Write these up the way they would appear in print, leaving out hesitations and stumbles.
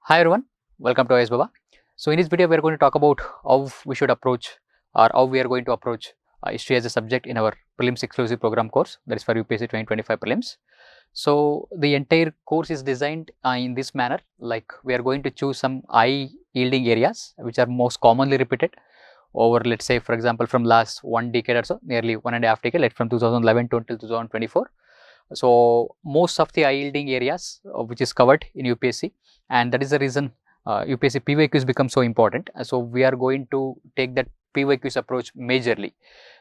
Hi everyone, welcome to IS Baba. So in this video, we are going to talk about how we should approach or how we are going to approach history as a subject in our prelims exclusive program course, that is for UPSC 2025 prelims. So the entire course is designed in this manner, like we are going to choose some high yielding areas which are most commonly repeated over, let's say, for example, from last one decade or so, nearly 1.5 decade, like from 2011 to until 2024. So most of the high yielding areas which is covered in UPSC, and that is the reason UPSC PYQs become so important. So we are going to take that PYQs approach majorly,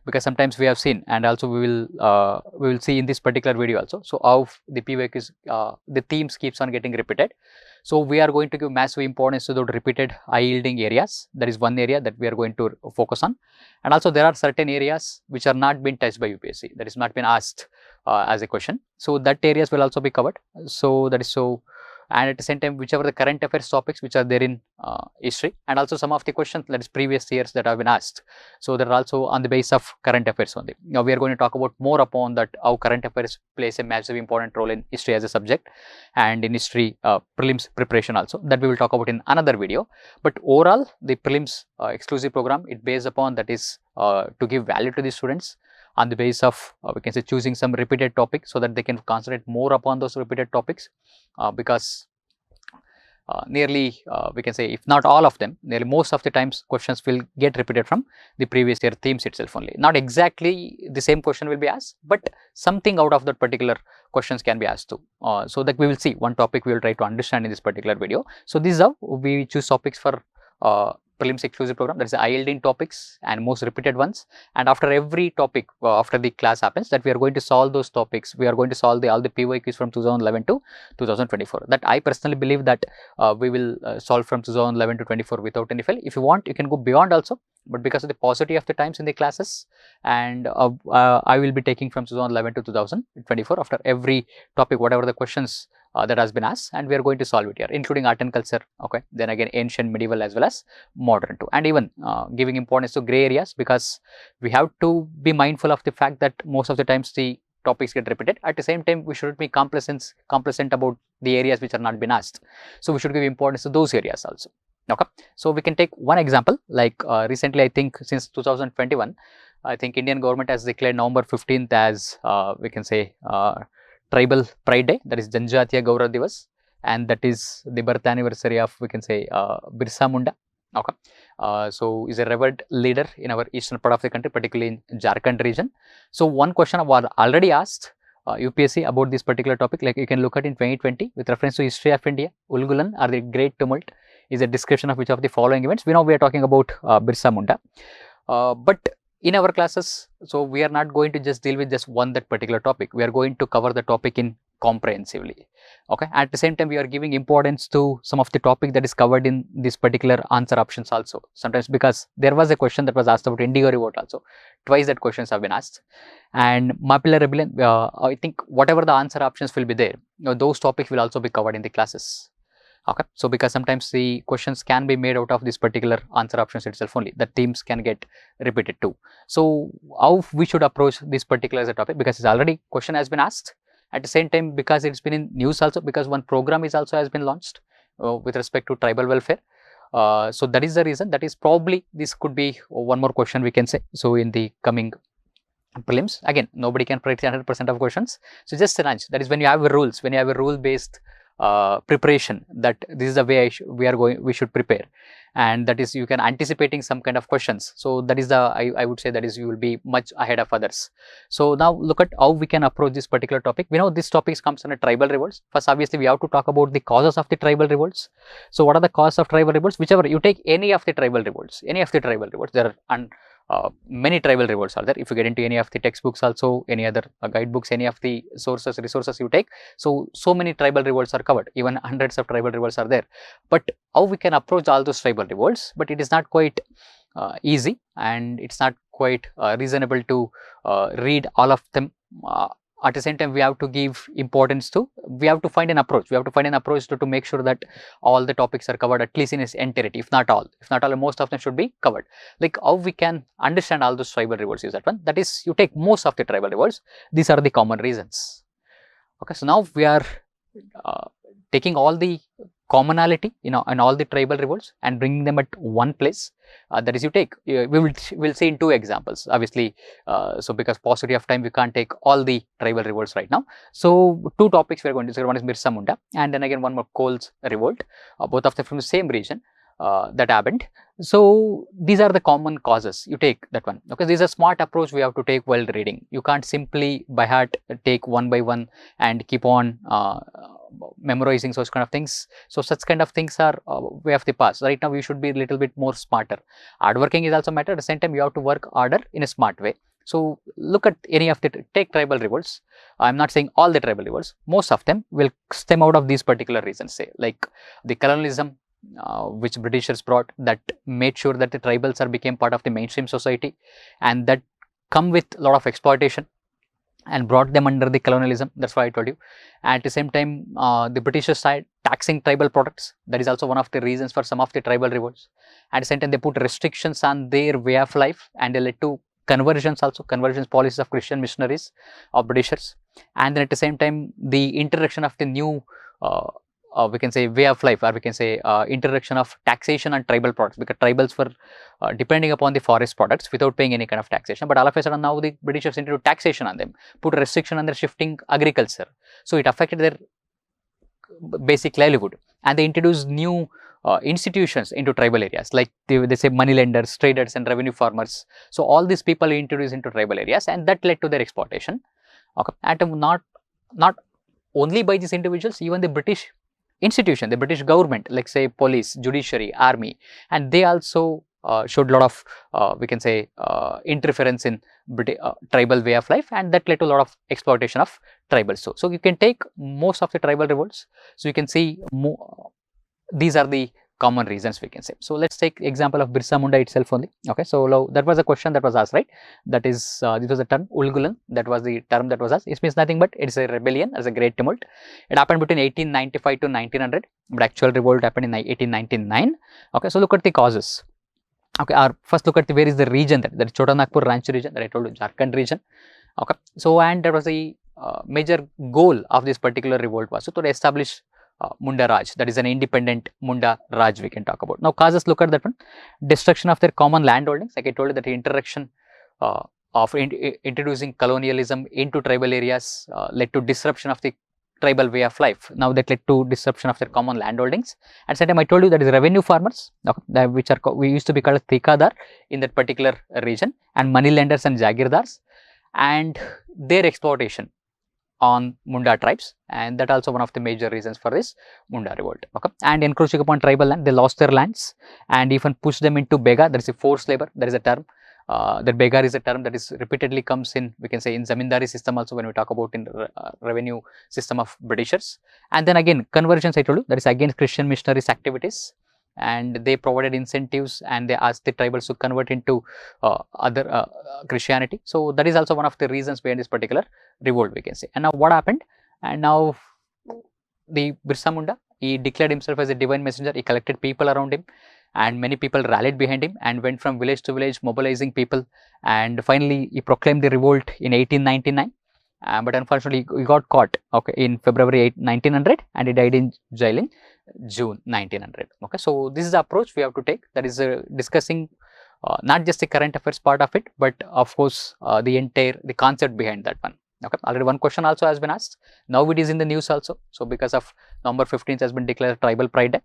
because sometimes we have seen, and also we will see in this particular video also, so how the PYQs the themes keeps on getting repeated. So we are going to give massive importance to the repeated high yielding areas. That is one area that we are going to focus on. And also there are certain areas which are not been touched by UPSC, that is not been asked as a question. So that areas will also be covered. So that is so, and at the same time, whichever the current affairs topics which are there in history, and also some of the questions that is previous years that have been asked. So that are also on the base of current affairs only. Now we are going to talk about more upon that, how current affairs plays a massive important role in history as a subject, and in history prelims preparation also, that we will talk about in another video. But overall, the prelims exclusive program, it based upon that is to give value to the students on the basis of we can say choosing some repeated topics, so that they can concentrate more upon those repeated topics, because nearly we can say, if not all of them, nearly most of the times questions will get repeated from the previous year themes itself only. Not exactly the same question will be asked, but something out of that particular questions can be asked too. So that we will see one topic we will try to understand in this particular video. So this is how we choose topics for prelims exclusive program, that is the yielding topics and most repeated ones. And after every topic, after the class happens, that we are going to solve those topics. We are going to solve all the PYQs from 2011 to 2024. That I personally believe that we will solve from 2011 to 24 without any fail. If you want, you can go beyond also, but because of the paucity of the times in the classes, and I will be taking from 2011 to 2024 after every topic, whatever the questions that has been asked, and we are going to solve it here, including art and culture, okay, then again ancient, medieval, as well as modern too, and even giving importance to gray areas, because we have to be mindful of the fact that most of the times the topics get repeated. At the same time, we shouldn't be complacent about the areas which are not been asked. So we should give importance to those areas also. Okay, so we can take one example, like recently, I think since 2021, I think Indian government has declared November 15th as we can say Tribal Pride Day, that is Janjatiya Gaurav Divas, and that is the birth anniversary of, we can say, Birsa Munda. Okay, so is a revered leader in our eastern part of the country, particularly in Jharkhand region. So one question was already asked UPSC about this particular topic, like you can look at in 2020 with reference to history of India, Ulgulan or the Great Tumult is a description of which of the following events. We know we are talking about Birsa Munda, but in our classes, so we are not going to just deal with just one that particular topic. We are going to cover the topic in comprehensively. Okay, at the same time, we are giving importance to some of the topic that is covered in this particular answer options also. Sometimes, because there was a question that was asked about Indigo Revolt also, twice that questions have been asked, and Mappila Rebellion, I think whatever the answer options will be there, those topics will also be covered in the classes. Okay, so because sometimes the questions can be made out of this particular answer options itself only, the themes can get repeated too. So how we should approach this particular as a topic, because it's already question has been asked. At the same time, because it's been in news also, because one program is also has been launched with respect to tribal welfare. So that is the reason, that is probably this could be one more question we can say. So in the coming prelims, again, nobody can predict 100% of questions. So just a nudge, that is when you have a rules, when you have a rule based preparation, that this is the way we should prepare, and that is you can anticipating some kind of questions. So that is the I would say that is you will be much ahead of others. So now look at how we can approach this particular topic. We know this topic comes under tribal revolts. First, obviously, we have to talk about the causes of the tribal revolts. So what are the causes of tribal revolts? Whichever you take, any of the tribal revolts, there are many tribal revolts are there. If you get into any of the textbooks also, any other guidebooks, any of the resources you take, so many tribal revolts are covered, even hundreds of tribal revolts are there. But how we can approach all those tribal revolts, but it is not quite easy, and it's not quite reasonable to read all of them. At the same time, we have to give importance to, we have to find an approach, to make sure that all the topics are covered, at least in its entirety, if not all, most of them should be covered. Like how we can understand all those tribal revolts is that one, that is you take most of the tribal revolts, these are the common reasons. Okay, so now we are taking all the commonality in all the tribal revolts and bringing them at one place. That is, you take, we'll see in two examples, obviously. So because paucity of time, we can't take all the tribal revolts right now. So two topics we are going to discuss. One is Birsa Munda, and then again one more Cole's revolt, both of them from the same region that happened. So these are the common causes. You take that one. Okay, this is a smart approach we have to take while reading. You can't simply by heart take one by one and keep on memorizing such kind of things. So such kind of things are way of the past. Right now we should be a little bit more smarter. Hard working is also matter. At the same time, you have to work harder in a smart way. So look at any of the take tribal revolts. I'm not saying all the tribal revolts. Most of them will stem out of these particular reasons. Say like the colonialism, which Britishers brought, that made sure that the tribals became part of the mainstream society, and that come with a lot of exploitation and brought them under the colonialism. That's why I told you. At the same time, the Britishers started taxing tribal products. That is also one of the reasons for some of the tribal revolts. At the same time, they put restrictions on their way of life, and they led to conversions also, conversions policies of Christian missionaries of Britishers. And then at the same time, the introduction of the new we can say way of life, or we can say introduction of taxation on tribal products, because tribals were depending upon the forest products without paying any kind of taxation. But all of a sudden now the Britishers introduced taxation on them, put a restriction on their shifting agriculture. So it affected their basic livelihood, and they introduced new institutions into tribal areas, like they say money lenders, traders and revenue farmers. So all these people introduced into tribal areas, and that led to their exploitation. Okay, and not only by these individuals, even the British institution, the British government, like say police, judiciary, army, and they also showed a lot of we can say interference in tribal way of life, and that led to a lot of exploitation of tribals. So you can take most of the tribal revolts. So you can see these are the common reasons we can say. So let's take example of Birsa Munda itself only. Okay, so that was a question that was asked, right? That is this was the term Ulgulan. That was the term that was asked. It means nothing but it's a rebellion, as a great tumult. It happened between 1895 to 1900, but actual revolt happened in 1899. Okay, so look at the causes. Okay, first look at where is the region, that is Chota Nagpur Ranchi region, that I told you, Jharkhand region. Okay, so and that was the major goal of this particular revolt was to establish Munda Raj, that is an independent Munda Raj we can talk about. Now causes, look at that one. Destruction of their common land holdings, like I told you that the introduction of introducing colonialism into tribal areas led to disruption of the tribal way of life. Now that led to disruption of their common land holdings. At the same time, I told you that is revenue farmers, okay, which are we used to be called Tikadar in that particular region, and money lenders and Jagirdars, and their exploitation on Munda tribes, and that also one of the major reasons for this Munda revolt. Okay, and encroaching upon tribal land, they lost their lands and even pushed them into bega. That is a forced labor. That is a term. That bega is a term that is repeatedly comes in, we can say, in zamindari system also, when we talk about in revenue system of Britishers. And then again conversions, I told you, that is against Christian missionaries activities, and they provided incentives and they asked the tribals to convert into other Christianity. So that is also one of the reasons behind this particular revolt, we can say. And now what happened? And now the Birsa Munda, he declared himself as a divine messenger. He collected people around him, and many people rallied behind him and went from village to village mobilizing people, and finally he proclaimed the revolt in 1899. But unfortunately he got caught, okay, in February 1900, and he died in jail in June 1900. Okay, so this is the approach we have to take, that is discussing not just the current affairs part of it, but of course the concept behind that one. Okay, already one question also has been asked. Now it is in the news also. So because of November 15th has been declared Tribal Pride Day,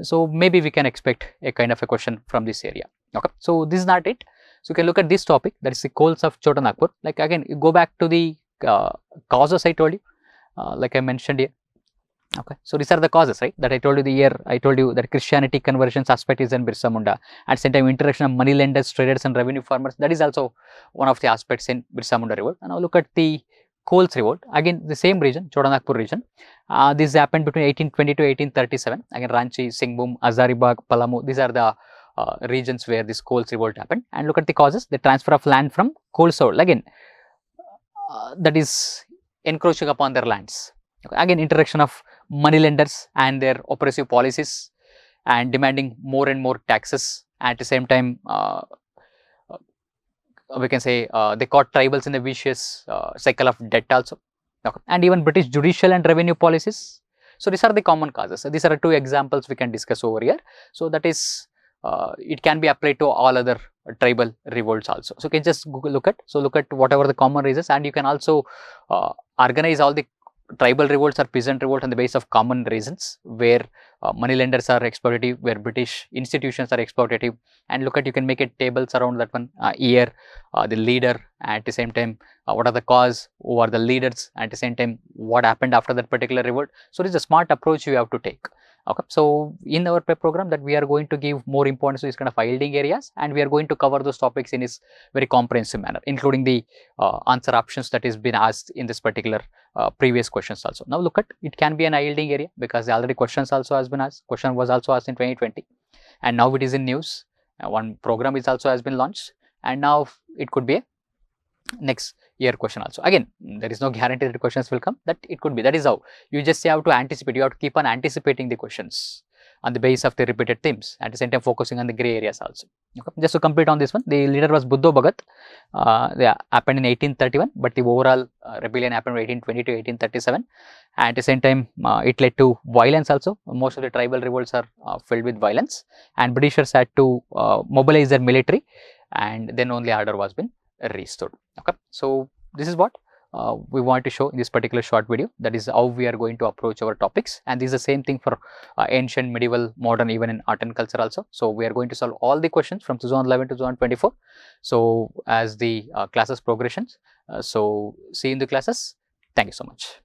so maybe we can expect a kind of a question from this area. Okay, so this is not it. So you can look at this topic, that is the coals of Chota Nagpur. Like again, you go back to the causes I told you, like I mentioned here. Okay, so these are the causes, right, that I told you. The year I told you that Christianity conversions aspect is in Birsa Munda. At the same time, introduction of money lenders, traders and revenue farmers, that is also one of the aspects in Birsa Munda revolt. And now look at the Coals revolt, again the same region, Chota Nagpur region. This happened between 1820 to 1837. Again Ranchi, Singhbhum, Hazaribagh, Palamu, these are the regions where this Coals revolt happened. And look at the causes: the transfer of land from Coalsoul, again that is encroaching upon their lands. Okay. Again introduction of money lenders and their oppressive policies, and demanding more and more taxes. At the same time, we can say they caught tribals in the vicious cycle of debt also. Okay. And even British judicial and revenue policies. So these are the common causes. So these are 2 examples we can discuss over here. So that is it can be applied to all other tribal revolts also. So you can just look at whatever the common reasons, and you can also organize all the tribal revolts or peasant revolt on the basis of common reasons, where money lenders are exploitative, where British institutions are exploitative, and look at, you can make it tables around that one, year, the leader, at the same time what are the cause, who are the leaders, at the same time what happened after that particular revolt. So this is a smart approach you have to take. Okay, so in our prep program that we are going to give more importance to these kind of yielding areas, and we are going to cover those topics in this very comprehensive manner, including the answer options that is been asked in this particular previous questions also. Now look at, it can be an yielding area because already questions also has been asked, question was also asked in 2020, and now it is in news. One program is also has been launched, and now it could be a next year question also. Again, there is no guarantee that questions will come, that it could be. That is how you just have to anticipate. You have to keep on anticipating the questions on the basis of the repeated themes, at the same time focusing on the grey areas also. Okay. Just to complete on this one, the leader was Buddho Bhagat. They happened in 1831, but the overall rebellion happened in 1820 to 1837. At the same time, it led to violence also. Most of the tribal revolts are filled with violence, and Britishers had to mobilize their military, and then only order was been restored. Okay, so this is what we want to show in this particular short video. That is how we are going to approach our topics, and this is the same thing for ancient, medieval, modern, even in art and culture also. So we are going to solve all the questions from 2011 to 2024. So as the classes progressions, so see you in the classes. Thank you so much.